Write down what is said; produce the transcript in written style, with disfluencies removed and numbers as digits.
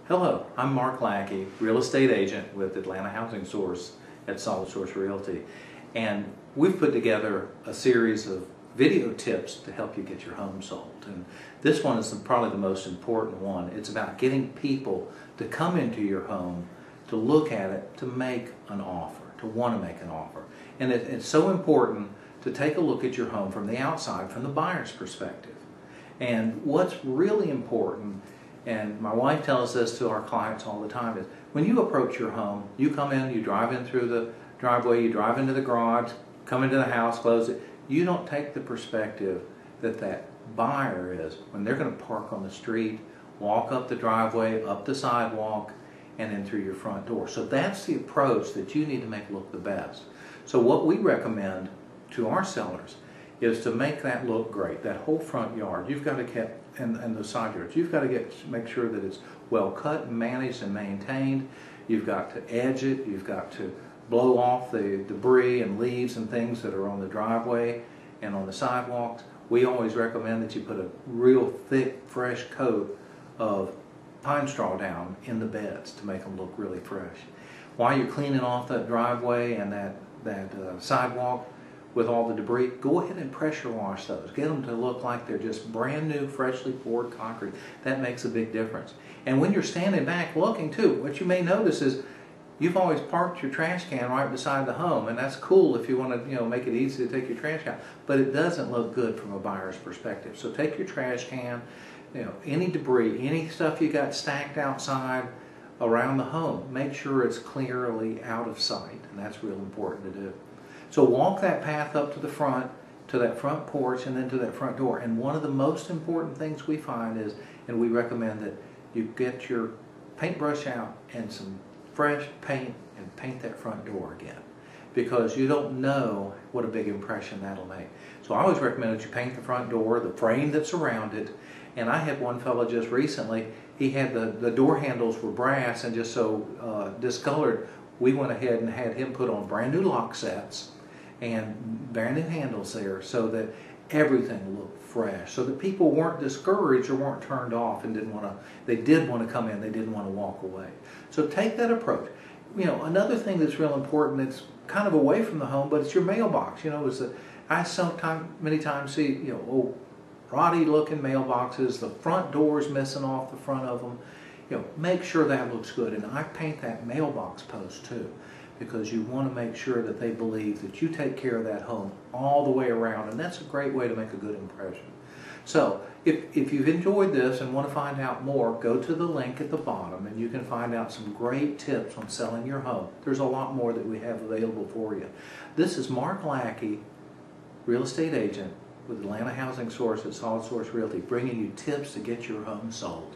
Hello, I'm Mark Lackey, real estate agent with Atlanta Housing Source at Solid Source Realty. And we've put together a series of video tips to help you get your home sold. And this one is probably the most important one. It's about getting people to come into your home, to look at it, to make an offer, to want to make an offer. And it's so important to take a look at your home from the outside, from the buyer's perspective. And what's really important, and my wife tells this to our clients all the time, is when you approach your home, you come in, you drive in through the driveway, you drive into the garage, come into the house, close it. You don't take the perspective that that buyer is when they're going to park on the street, walk up the driveway, up the sidewalk, and in through your front door. So that's the approach that you need to make look the best. So what we recommend to our sellers is to make that look great. That whole front yard, you've got to get, and the side yards, you've got to make sure that it's well cut and managed and maintained. You've got to edge it. You've got to blow off the debris and leaves and things that are on the driveway and on the sidewalks. We always recommend that you put a real thick, fresh coat of pine straw down in the beds to make them look really fresh. While you're cleaning off that driveway and that sidewalk with all the debris, go ahead and pressure wash those. Get them to look like they're just brand new, freshly poured concrete. That makes a big difference. And when you're standing back looking too, what you may notice is you've always parked your trash can right beside the home, and that's cool if you want to, make it easy to take your trash out. But it doesn't look good from a buyer's perspective. So take your trash can, any debris, any stuff you got stacked outside around the home, make sure it's clearly out of sight, and that's real important to do. So walk that path up to the front, to that front porch, and then to that front door. And one of the most important things we find is, and we recommend that you get your paintbrush out and some fresh paint and paint that front door again, because you don't know what a big impression that'll make. So I always recommend that you paint the front door, the frame that's around it. And I had one fellow just recently, he had the door handles were brass and just so discolored, we went ahead and had him put on brand new lock sets and brand new handles there so that everything looked fresh, so that people weren't discouraged or weren't turned off and they did want to come in, they didn't want to walk away. So take that approach. Another thing that's real important, that's kind of away from the home, but it's your mailbox. I many times see, old rotty looking mailboxes, the front doors missing off the front of them. Make sure that looks good. And I paint that mailbox post too, because you want to make sure that they believe that you take care of that home all the way around, and that's a great way to make a good impression. So if you've enjoyed this and want to find out more, go to the link at the bottom and you can find out some great tips on selling your home. There's a lot more that we have available for you. This is Mark Lackey, real estate agent with Atlanta Housing Source at Solid Source Realty, bringing you tips to get your home sold.